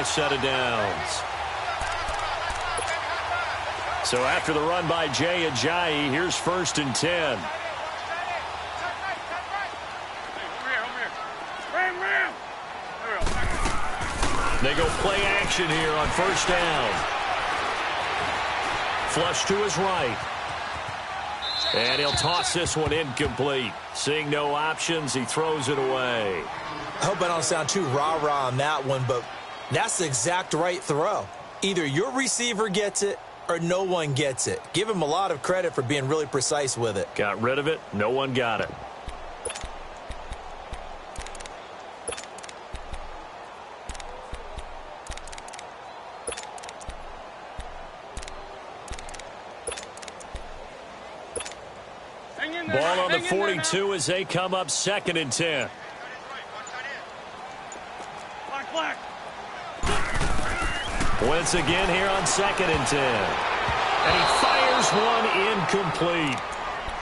a set of downs. So after the run by Jay Ajayi, here's 1st and 10. They go play action here on 1st down. Flush to his right. And he'll toss this one incomplete. Seeing no options, he throws it away. I hope I don't sound too rah-rah on that one, but that's the exact right throw. Either your receiver gets it or no one gets it. Give him a lot of credit for being really precise with it. Got rid of it. No one got it. Ball on the 42 as they come up 2nd and 10. Once again here on 2nd and 10. And he fires one incomplete.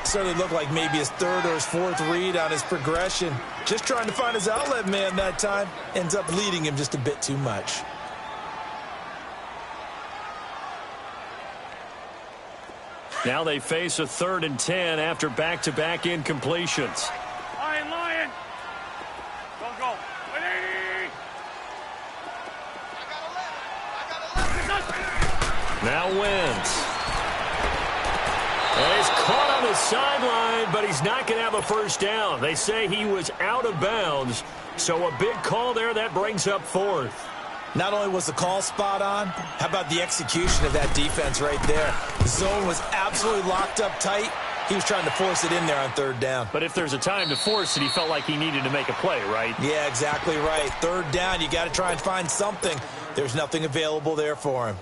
Started to look like maybe his 3rd or his 4th read on his progression. Just trying to find his outlet man that time. Ends up leading him just a bit too much. Now they face a 3rd and 10 after back-to-back incompletions. Lion. Go. 180. Now wins. And he's caught on the sideline, but he's not going to have a 1st down. They say he was out of bounds, so a big call there that brings up 4th. Not only was the call spot on, how about the execution of that defense right there? The zone was absolutely locked up tight. He was trying to force it in there on 3rd down. But if there's a time to force it, he felt like he needed to make a play, right? Yeah, exactly right. 3rd down, you got to try and find something. There's nothing available there for him.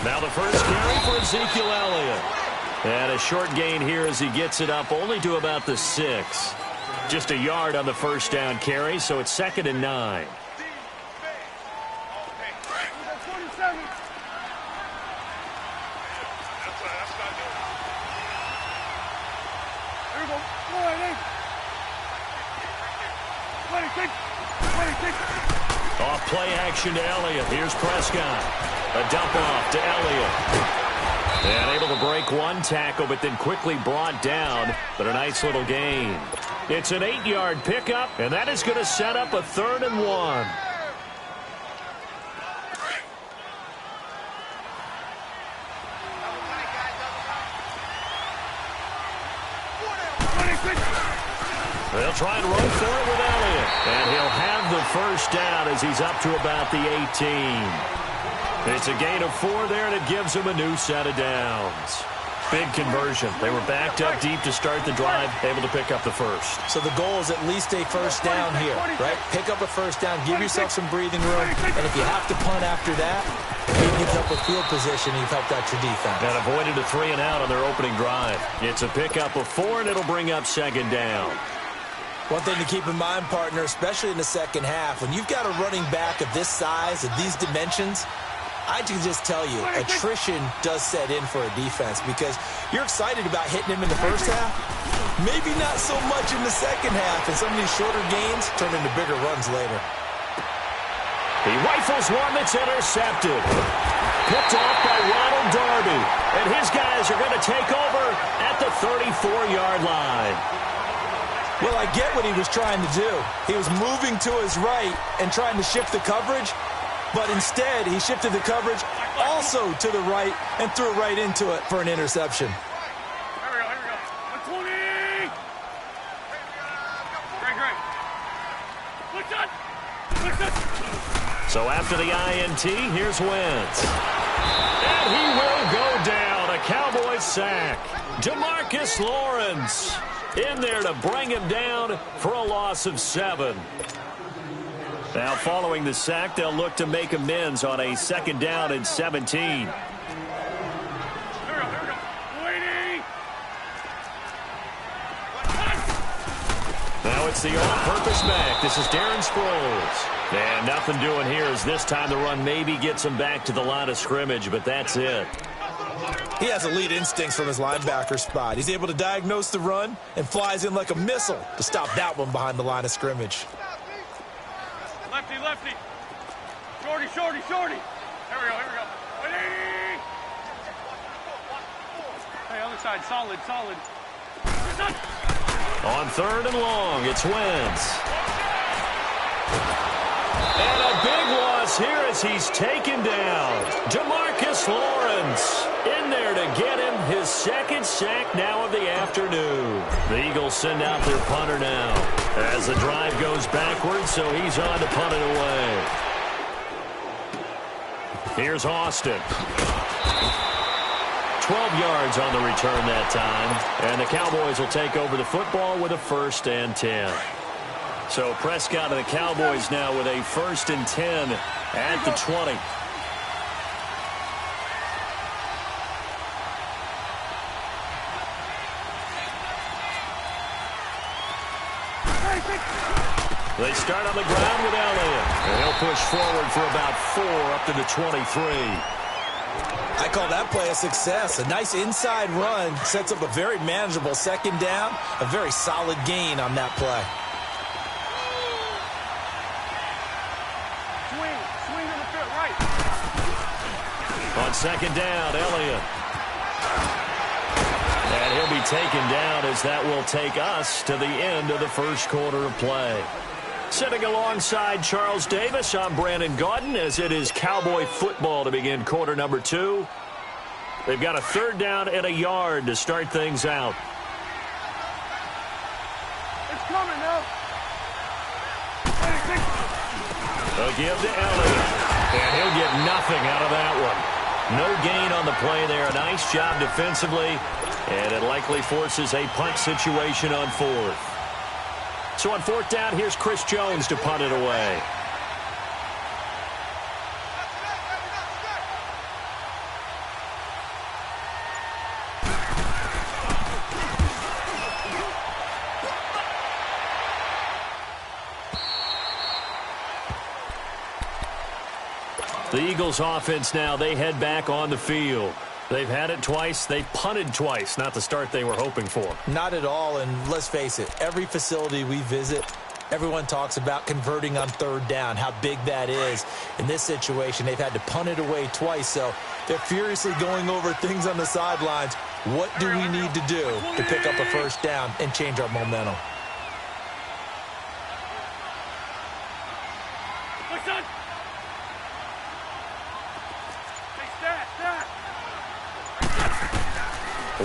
Now the first carry for Ezekiel Elliott. And a short gain here as he gets it up only to about the 6. Just a yard on the 1st down carry, so it's 2nd and 9. Off play action to Elliott. Here's Prescott. A dump off to Elliott. And able to break one tackle, but then quickly brought down. But a nice little gain. It's an 8-yard pickup, and that is going to set up a 3rd and 1. They'll try and roll for it with Elliott. And he'll have the 1st down as he's up to about the 18. It's a gain of 4 there, and it gives him a new set of downs. Big conversion. They were backed up deep to start the drive, able to pick up the 1st. So the goal is at least a 1st down here, right? Pick up a 1st down, give yourself some breathing room, and if you have to punt after that, maybe you've helped with field position, you've helped out your defense. And avoided a 3 and out on their opening drive. It's a pickup of 4, and it'll bring up 2nd down. One thing to keep in mind, partner, especially in the second half, when you've got a running back of this size, of these dimensions, I can just tell you, attrition does set in for a defense because you're excited about hitting him in the first half. Maybe not so much in the second half, and some of these shorter gains turn into bigger runs later. He rifles one that's intercepted. Picked off by Ronald Darby. And his guys are going to take over at the 34-yard line. Well, I get what he was trying to do. He was moving to his right and trying to shift the coverage. But instead, he shifted the coverage also to the right and threw right into it for an interception. Here we go. 120! Great. So after the INT, here's Wentz. And he will go down. A Cowboys sack. DeMarcus Lawrence in there to bring him down for a loss of 7. Now, following the sack, they'll look to make amends on a 2nd down and 17. Now it's the all-purpose back. This is Darren Sproles. And nothing doing here as this time the run maybe gets him back to the line of scrimmage, but that's it. He has elite instincts from his linebacker spot. He's able to diagnose the run and flies in like a missile to stop that one behind the line of scrimmage. Lefty, lefty. Shorty, shorty, shorty. Here we go, here we go. 180. Hey, other side, solid, solid. On 3rd and long, it's Wentz. And a big loss here as he's taken down. Demarcus Lawrence in there to get him his 2nd sack now of the afternoon. The Eagles send out their punter now as the drive goes backwards, so he's on to punt it away. Here's Austin. 12 yards on the return that time, and the Cowboys will take over the football with a 1st and 10. So Prescott and the Cowboys now with a 1st and 10 at the 20. They start on the ground with Elliott, and he'll push forward for about 4 up to the 23. I call that play a success. A nice inside run sets up a very manageable 2nd down, a very solid gain on that play. Swing on the field, right. On 2nd down, Elliott. And he'll be taken down as that will take us to the end of the 1st quarter of play. Sitting alongside Charles Davis, I'm Brandon Gaudin as it is Cowboy football to begin quarter number 2. They've got a 3rd down and a yard to start things out. It's coming now. They'll give to Elliott, and he'll get nothing out of that one. No gain on the play there. A nice job defensively, and it likely forces a punt situation on 4th. So on 4th down, here's Chris Jones to punt it away. The Eagles offense now, they head back on the field. They've had it twice. They've punted twice. Not the start they were hoping for. Not at all, and let's face it, every facility we visit, everyone talks about converting on 3rd down, how big that is. In this situation, they've had to punt it away twice, so they're furiously going over things on the sidelines. What do we need to do to pick up a 1st down and change our momentum?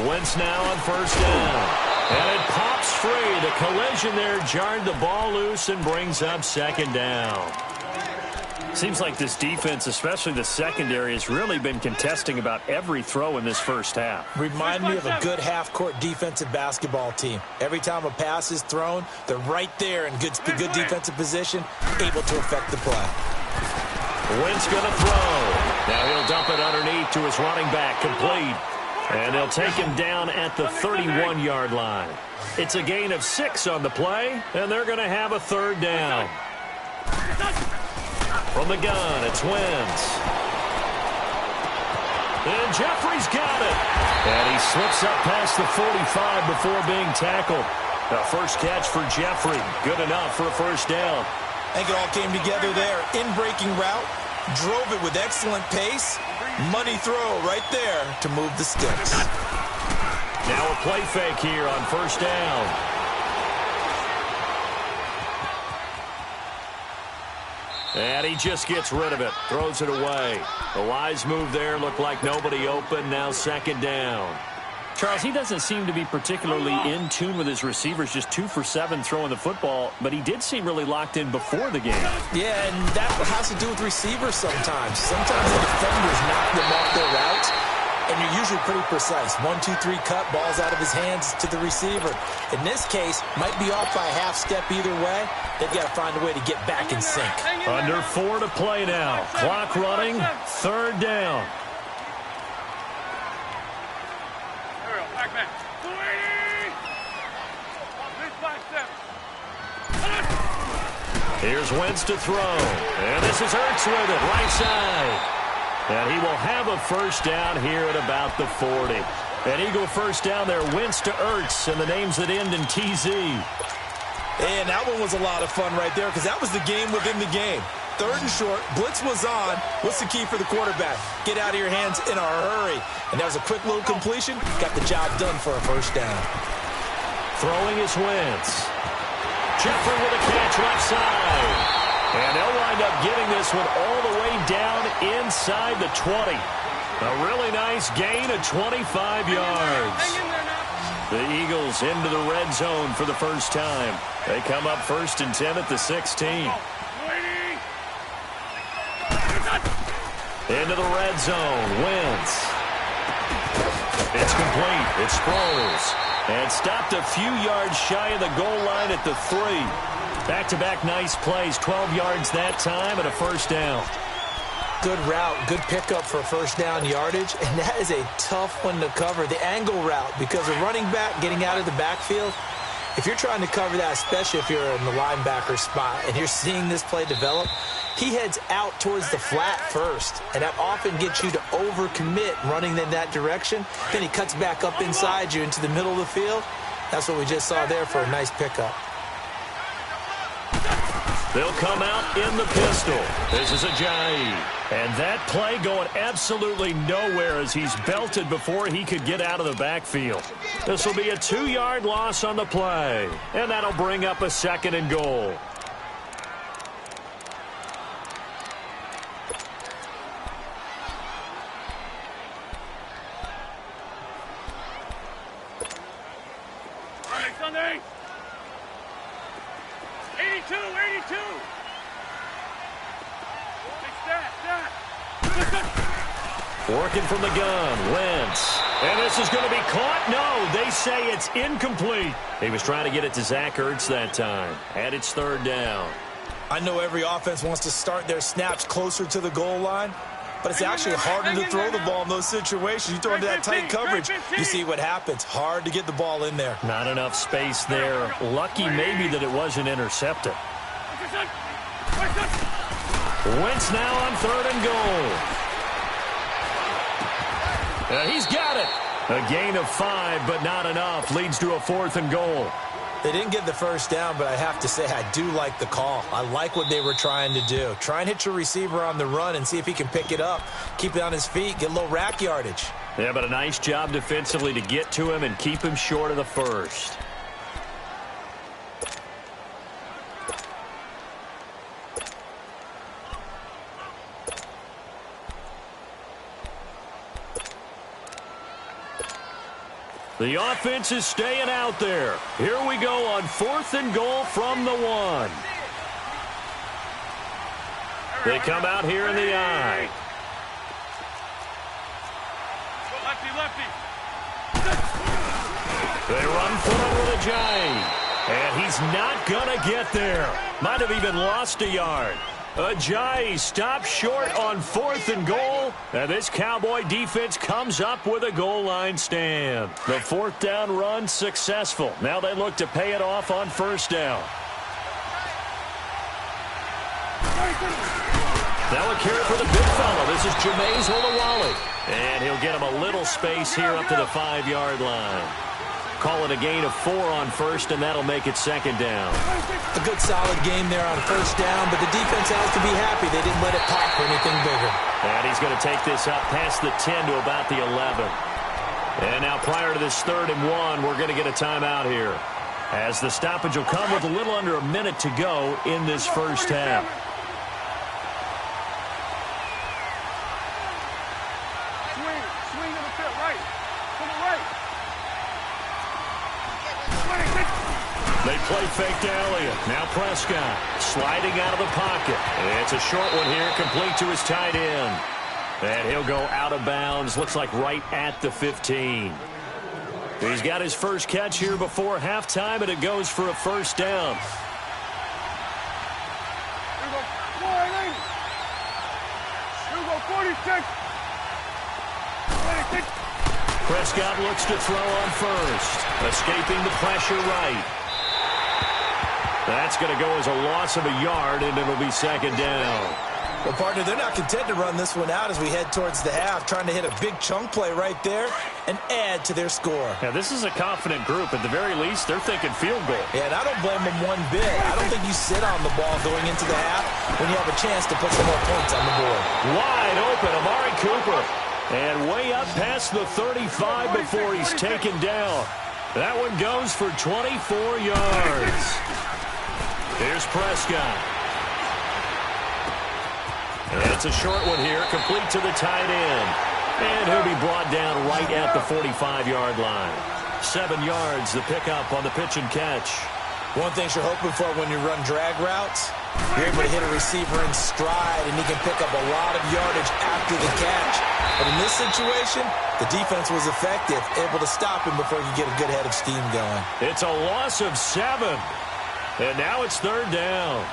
Wentz now on 1st down. And it pops free. The collision there jarred the ball loose and brings up 2nd down. Seems like this defense, especially the secondary, has really been contesting about every throw in this 1st half. Remind me of a good half-court defensive basketball team. Every time a pass is thrown, they're right there in good defensive position, able to affect the play. Wentz going to throw. Now he'll dump it underneath to his running back, complete. And they'll take him down at the 31-yard line. It's a gain of 6 on the play, and they're going to have a 3rd down. From the gun, it's Wentz. And Jeffrey's got it. And he slips up past the 45 before being tackled. The first catch for Jeffrey. Good enough for a 1st down. I think it all came together there. In-breaking route. Drove it with excellent pace. Money throw right there to move the sticks. Now a play fake here on 1st down. And he just gets rid of it. Throws it away. A wise move there. Looked like nobody open. Now 2nd down. Charles, he doesn't seem to be particularly in tune with his receivers, just 2 for 7 throwing the football, but he did seem really locked in before the game. Yeah, and that has to do with receivers sometimes. Sometimes the defenders knock them off their routes, and you're usually pretty precise. 1, 2, 3 cut, balls out of his hands to the receiver. In this case, might be off by a half step either way. They've got to find a way to get back in sync. Under 4 to play now. Clock running, 3rd down. Here's Wentz to throw. And this is Ertz with it, right side. And he will have a first down here at about the 40. An Eagle first down there, Wentz to Ertz, and the names that end in TZ. And that one was a lot of fun right there because that was the game within the game. Third and short, blitz was on. What's the key for the quarterback? Get out of your hands in a hurry. And that was a quick little completion. Got the job done for a first down. Throwing is Wentz. Jeffrey with a catch left side. And they'll wind up getting this one all the way down inside the 20. A really nice gain of 25 yards. The Eagles into the red zone for the first time. They come up 1st and 10 at the 16. Into the red zone. Wentz. It's complete. It Sproles. And stopped a few yards shy of the goal line at the 3. Back-to-back nice plays. 12 yards that time and a first down. Good route, good pickup for first down yardage, and that is a tough one to cover. The angle route, because a running back getting out of the backfield, if you're trying to cover that, especially if you're in the linebacker spot and you're seeing this play develop, he heads out towards the flat first, and that often gets you to overcommit running in that direction. Then he cuts back up inside you into the middle of the field. That's what we just saw there for a nice pickup. They'll come out in the pistol. This is Ajayi. And that play going absolutely nowhere as he's belted before he could get out of the backfield. This will be a 2-yard loss on the play. And that'll bring up a 2nd and goal. Sunday. 82, 82. Working from the gun, Wentz. And this is going to be caught. No, they say it's incomplete. He was trying to get it to Zach Ertz that time. And it's 3rd down. I know every offense wants to start their snaps closer to the goal line, but it's actually harder to throw the ball in those situations. You throw into that tight coverage, you see what happens. Hard to get the ball in there. Not enough space there. Lucky maybe that it wasn't intercepted. Wentz now on 3rd and goal. He's got it. A gain of 5, but not enough. Leads to a 4th and goal. They didn't get the first down, but I have to say I do like the call. I like what they were trying to do. Try and hit your receiver on the run and see if he can pick it up. Keep it on his feet, get a little rack yardage. Yeah, but a nice job defensively to get to him and keep him short of the first. The offense is staying out there. Here we go on 4th and goal from the 1. They come out here in the I. Lefty, lefty. They run for it with Ajayi. And he's not going to get there. Might have even lost a yard. Ajayi stops short on 4th and goal. And this Cowboy defense comes up with a goal line stand. The 4th down run successful. Now they look to pay it off on 1st down. Now a carry for the big fella. This is Jameis Olawale. And he'll get him a little space here up to the 5-yard line. Call it a gain of 4 on 1st, and that'll make it 2nd down. A good solid game there on 1st down, but the defense has to be happy they didn't let it pop for anything bigger. And he's going to take this up past the 10 to about the 11. And now prior to this 3rd and 1, we're going to get a timeout here, as the stoppage will come with a little under a minute to go in this first half. Swing to the field, right. To the right. They play fake to Elliott. Now Prescott sliding out of the pocket. It's a short one here, complete to his tight end. And he'll go out of bounds, looks like right at the 15. He's got his first catch here before halftime, and it goes for a first down. Here we go. 46. 46. Prescott looks to throw on first. Escaping the pressure right. That's going to go as a loss of a yard, and it'll be 2nd down. Well, partner, they're not content to run this one out as we head towards the half, trying to hit a big chunk play right there and add to their score. Yeah, this is a confident group. At the very least, they're thinking field goal. Yeah, and I don't blame them one bit. I don't think you sit on the ball going into the half when you have a chance to put some more points on the board. Wide open, Amari Cooper. And way up past the 35 before he's taken down. That one goes for 24 yards. Here's Prescott. And it's a short one here, complete to the tight end. And he'll be brought down right at the 45-yard line. 7 yards, the pickup on the pitch and catch. One thing you're hoping for when you run drag routes, you're able to hit a receiver in stride, and he can pick up a lot of yardage after the catch. But in this situation, the defense was effective, able to stop him before he could get a good head of steam going. It's a loss of 7. And now it's 3rd down.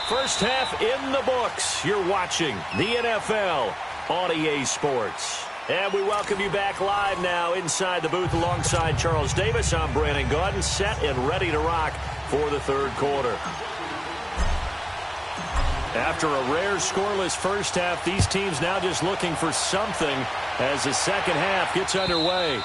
First half in the books. You're watching the NFL on EA Sports. And we welcome you back live now inside the booth alongside Charles Davis. I'm Brandon Gaudin, set and ready to rock for the 3rd quarter. After a rare scoreless first half, these teams now just looking for something as the second half gets underway.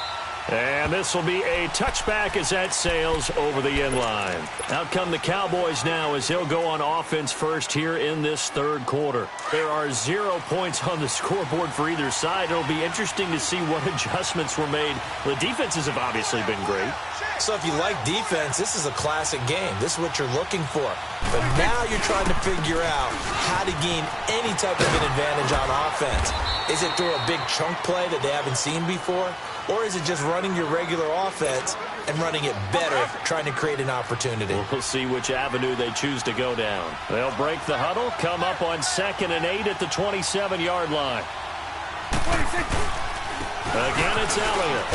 And this will be a touchback as that sails over the end line. Out come the Cowboys now as they'll go on offense first here in this 3rd quarter. There are 0 points on the scoreboard for either side. It'll be interesting to see what adjustments were made. The defenses have obviously been great. So if you like defense, this is a classic game. This is what you're looking for. But now you're trying to figure out how to gain any type of an advantage on offense. Is it through a big chunk play that they haven't seen before? Or is it just running your regular offense and running it better, trying to create an opportunity? We'll see which avenue they choose to go down. They'll break the huddle, come up on 2nd and 8 at the 27-yard line. Again, it's Elliott.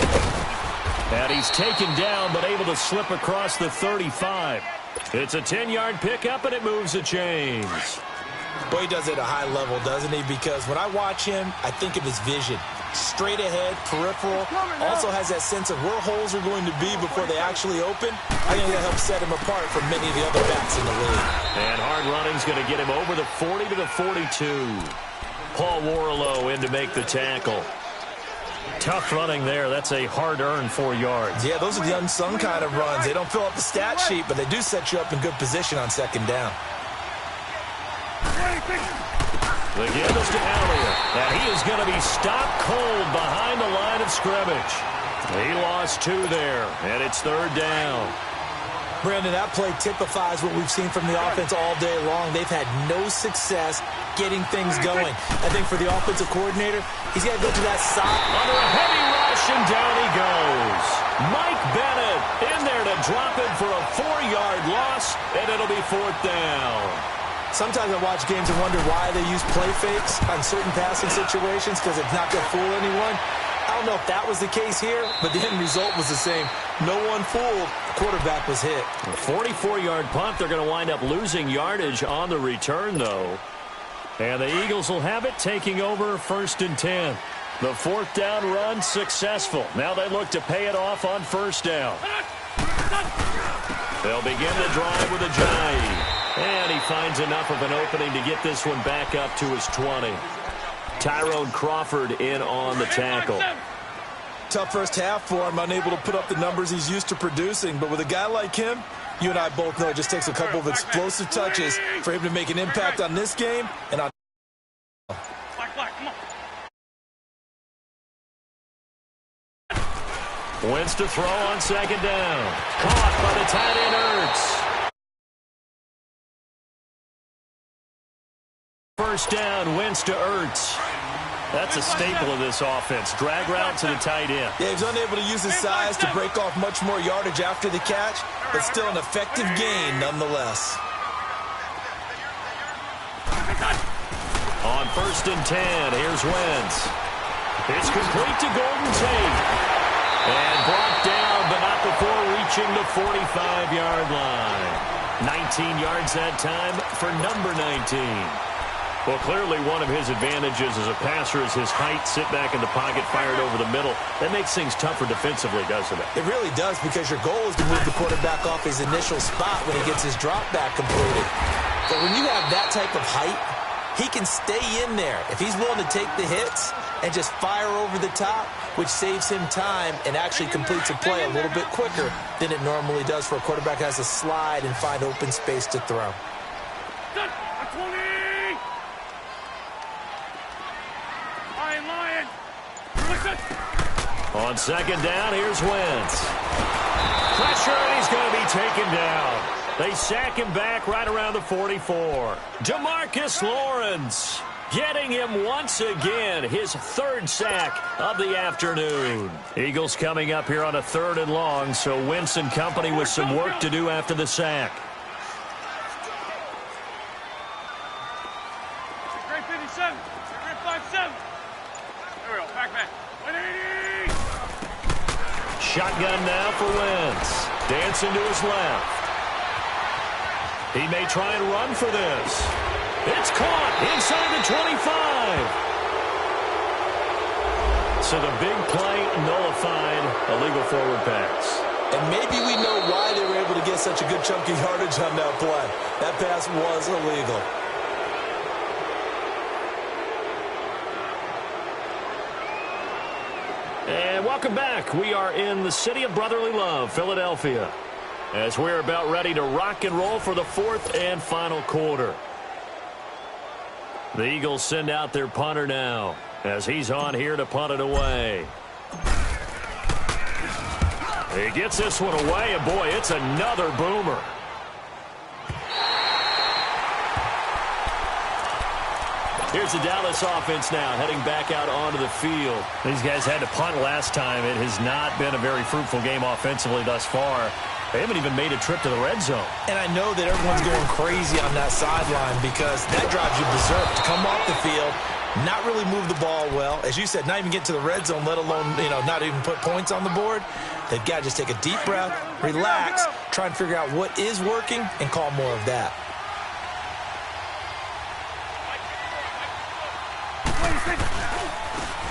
And he's taken down, but able to slip across the 35. It's a 10-yard pickup, and it moves the chains. Boy, he does it at a high level, doesn't he? Because when I watch him, I think of his vision. Straight ahead, peripheral, also has that sense of where holes are going to be before they actually open. I think that helps set him apart from many of the other backs in the league. And hard running's going to get him over the 40 to the 42. Paul Warlow in to make the tackle. Tough running there. That's a hard-earned 4 yards. Yeah, those are the unsung kind of runs. They don't fill up the stat sheet, but they do set you up in good position on 2nd down. The give is to Elliott. And he is going to be stopped cold behind the line of scrimmage. He lost 2 there, and it's 3rd down. Brandon, that play typifies what we've seen from the offense all day long. They've had no success getting things going. I think for the offensive coordinator, he's got to go to that side. Under a heavy rush, and down he goes. Mike Bennett in there to drop him for a 4-yard loss, and it'll be 4th down. Sometimes I watch games and wonder why they use play fakes on certain passing situations because it's not going to fool anyone. I don't know if that was the case here, but the end result was the same. No one fooled. The quarterback was hit. A 44-yard punt. They're going to wind up losing yardage on the return, though. And the Eagles will have it, taking over 1st and 10. The 4th down run successful. Now they look to pay it off on 1st down. They'll begin the drive with a Ajayi. And he finds enough of an opening to get this one back up to his 20. Tyrone Crawford in on the tackle. Tough first half for him, unable to put up the numbers he's used to producing. But with a guy like him, you and I both know it just takes a couple of explosive touches for him to make an impact on this game and on. Wentz to throw on 2nd down. Caught by the tight end Ertz. 1st down, Wentz to Ertz. That's a staple of this offense. Drag route to the tight end. Yeah, he's unable to use his size to break off much more yardage after the catch, but still an effective gain nonetheless. On 1st and 10, here's Wentz. It's complete to Golden Tate. And brought down, but not before reaching the 45-yard line. 19 yards that time for number 19. Well, clearly one of his advantages as a passer is his height, sit back in the pocket, fired over the middle. That makes things tougher defensively, doesn't it? It really does, because your goal is to move the quarterback off his initial spot when he gets his drop back completed. But when you have that type of height, he can stay in there. If he's willing to take the hits and just fire over the top, which saves him time and actually completes a play a little bit quicker than it normally does for a quarterback that has to slide and find open space to throw. On second down, here's Wentz. Pressure, and he's going to be taken down. They sack him back right around the 44. DeMarcus Lawrence getting him once again, his third sack of the afternoon. Eagles coming up here on a 3rd and long, so Wentz and company with some work to do after the sack. Great 57. Great 57. There we go. Back. 180. Shotgun now for Wentz. Dancing to his left. He may try and run for this. It's caught inside the 25. So the big play nullified, a legal forward pass. And maybe we know why they were able to get such a good chunky yardage on that play. That pass was illegal. And welcome back. We are in the city of brotherly love, Philadelphia, as we're about ready to rock and roll for the 4th and final quarter. The Eagles send out their punter now as he's on here to punt it away. He gets this one away, and boy, it's another boomer. Here's the Dallas offense now, heading back out onto the field. These guys had to punt last time. It has not been a very fruitful game offensively thus far. They haven't even made a trip to the red zone. And I know that everyone's going crazy on that sideline because that drives you berserk to come off the field, not really move the ball well. As you said, not even get to the red zone, let alone, not even put points on the board. They've got to just take a deep breath, relax, try and figure out what is working, and call more of that.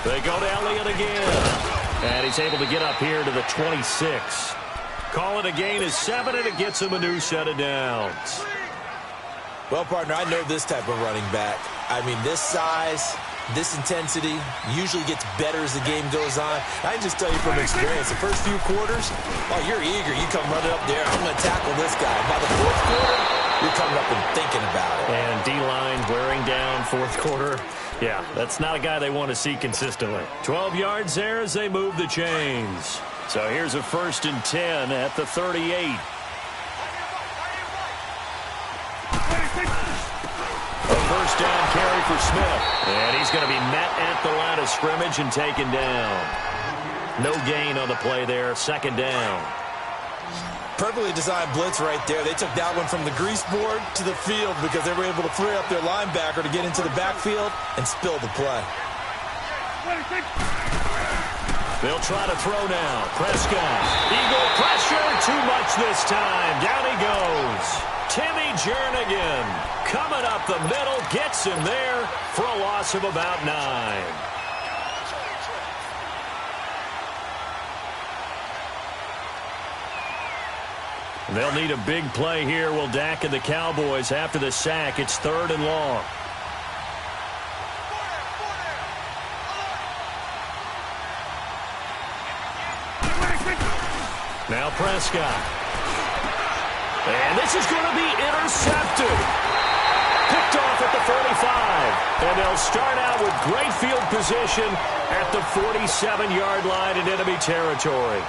They go to Elliott again. And he's able to get up here to the 26. Call it a gain is 7, and it gets him a new set of downs. Well, partner, I know this type of running back. I mean, this size, this intensity usually gets better as the game goes on. I can just tell you from experience, the first few quarters, oh, you're eager. You come running up there. I'm going to tackle this guy. By the 4th quarter, you're coming up and thinking about it. And D-line wearing down 4th quarter. Yeah, that's not a guy they want to see consistently. 12 yards there as they move the chains. So here's a 1st and 10 at the 38. A 1st down carry for Smith. And he's going to be met at the line of scrimmage and taken down. No gain on the play there. 2nd down. Perfectly designed blitz right there. They took that one from the grease board to the field because they were able to free up their linebacker to get into the backfield and spill the play. They'll try to throw now. Prescott. Eagle pressure. Too much this time. Down he goes. Timmy Jernigan coming up the middle. Gets him there for a loss of about 9. They'll need a big play here. Will Dak and the Cowboys after the sack. It's 3rd and long. Now Prescott. And this is going to be intercepted. Picked off at the 45. And they'll start out with great field position at the 47-yard line in enemy territory.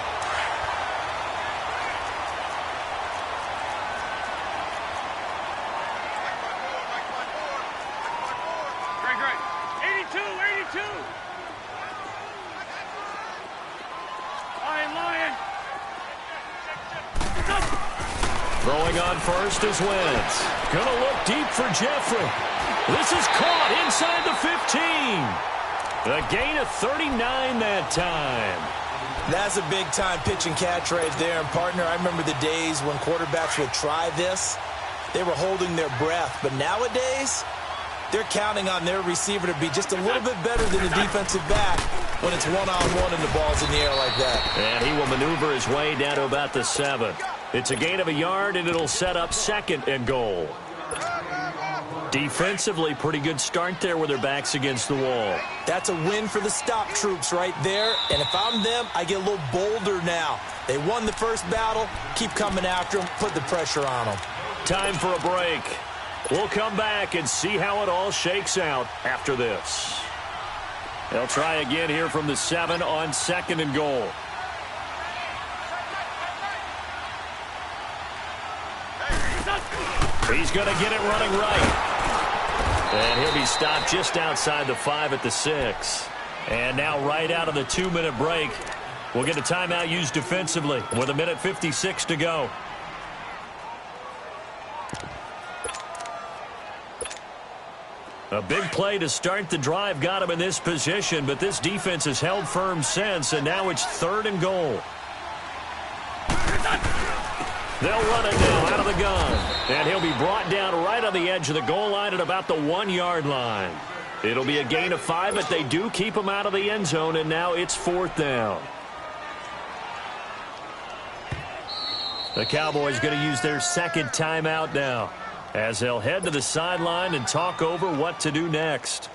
Great. 82. Lion. Throwing on first is Wentz. Gonna look deep for Jeffrey. This is caught inside the 15. A gain of 39 that time. That's a big-time pitch and catch right there. And, partner, I remember the days when quarterbacks would try this. They were holding their breath. But nowadays, they're counting on their receiver to be just a little bit better than the defensive back when it's one-on-one and the ball's in the air like that. And he will maneuver his way down to about the 7. It's a gain of a yard, and it'll set up 2nd and goal. Defensively, pretty good start there with their backs against the wall. That's a win for the stop troops right there. And if I'm them, I get a little bolder now. They won the first battle. Keep coming after them. Put the pressure on them. Time for a break. We'll come back and see how it all shakes out after this. They'll try again here from the 7 on 2nd and goal. He's going to get it running right. And he'll be stopped just outside the 5 at the 6. And now right out of the 2-minute break, we'll get a timeout used defensively with 1:56 to go. A big play to start the drive got him in this position, but this defense has held firm since, and now it's 3rd and goal. They'll run it now out of the gun. And he'll be brought down right on the edge of the goal line at about the 1-yard line. It'll be a gain of 5, but they do keep him out of the end zone, and now it's 4th down. The Cowboys going to use their 2nd timeout now, as they'll head to the sideline and talk over what to do next.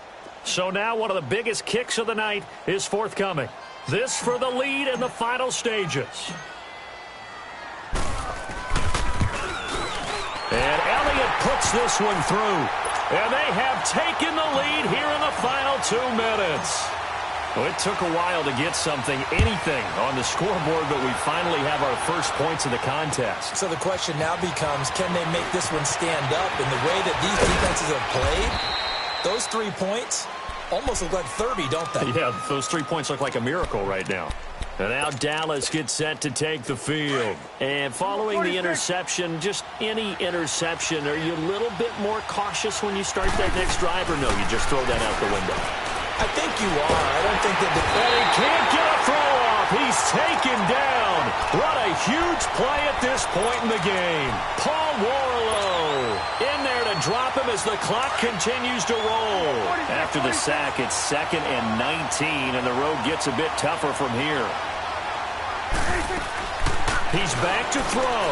So now one of the biggest kicks of the night is forthcoming. This for the lead in the final stages. And Elliott puts this one through. And they have taken the lead here in the final 2 minutes. Well, it took a while to get something, anything, on the scoreboard, but we finally have our first points of the contest. So the question now becomes, can they make this one stand up? In the way that these defenses have played, those 3 points almost look like 30, don't they? Yeah, those 3 points look like a miracle right now. And now Dallas gets set to take the field. And following the interception, just any interception, are you a little bit more cautious when you start that next drive, or no, you just throw that out the window? I think you are. I don't think that... And he can't get a throw off. He's taken down. What a huge play at this point in the game. Paul Warlow in there to drop him as the clock continues to roll. After the sack, it's 2nd and 19, and the road gets a bit tougher from here. He's back to throw.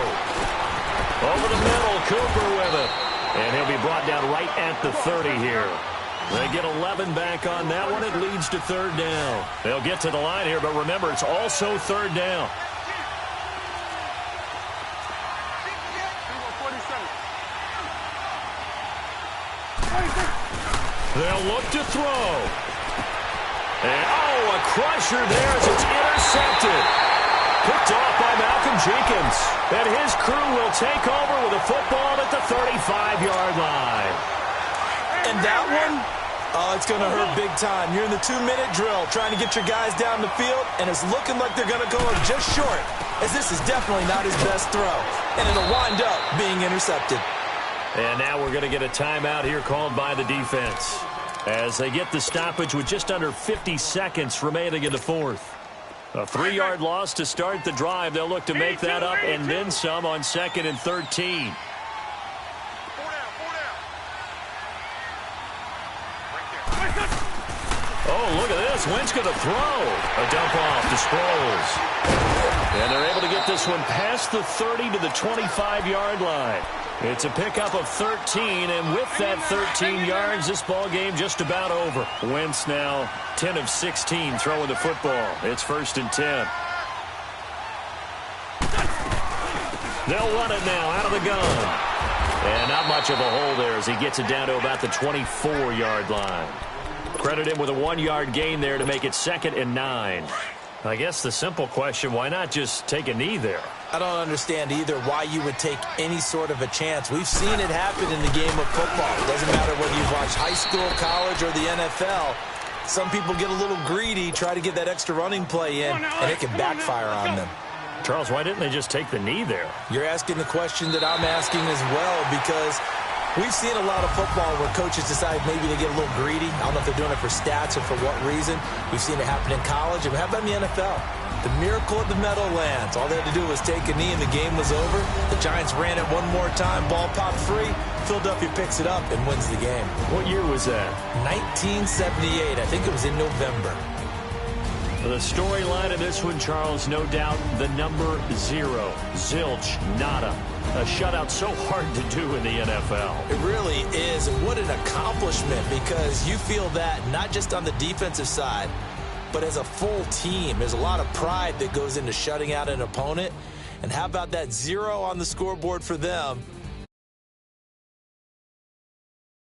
Over the middle, Cooper with it. And he'll be brought down right at the 30 here. They get 11 back on that one. It leads to 3rd down. They'll get to the line here, but remember, it's also 3rd down. They'll look to throw. And, a crusher there as it's intercepted. Picked off by Malcolm Jenkins. And his crew will take over with a football at the 35-yard line. And that one, it's going to hurt big time. You're in the 2-minute drill trying to get your guys down the field, and it's looking like they're going to go just short, as this is definitely not his best throw. And it'll wind up being intercepted. And now we're going to get a timeout here called by the defense, as they get the stoppage with just under 50 seconds remaining in the 4th. A 3-yard loss to start the drive. They'll look to make that up and then some on 2nd and 13. Oh, look at this. Wentz going to throw. A dump off to Sproles. And they're able to get this one past the 30 to the 25-yard line. It's a pickup of 13, and with that 13 yards, this ball game just about over. Wentz now 10 of 16 throwing the football. It's 1st and 10. They'll run it now out of the gun. And not much of a hole there as he gets it down to about the 24-yard line. Credit him with a 1-yard gain there to make it 2nd and 9. I guess the simple question, why not just take a knee there? I don't understand either why you would take any sort of a chance. We've seen it happen in the game of football. It doesn't matter whether you've watched high school, college, or the NFL. Some people get a little greedy, try to get that extra running play in, and it can backfire on them. Charles, why didn't they just take the knee there? You're asking the question that I'm asking as well, because we've seen a lot of football where coaches decide maybe they get a little greedy. I don't know if they're doing it for stats or for what reason. We've seen it happen in college, and how about in the NFL? The miracle of the Meadowlands. All they had to do was take a knee, and the game was over. The Giants ran it one more time. Ball popped free. Philadelphia picks it up and wins the game. What year was that? 1978. I think it was in November. The storyline of this one, Charles, no doubt the number 0. Zilch, nada. A shutout so hard to do in the NFL. It really is. And what an accomplishment, because you feel that not just on the defensive side, but as a full team. There's a lot of pride that goes into shutting out an opponent. And how about that 0 on the scoreboard for them?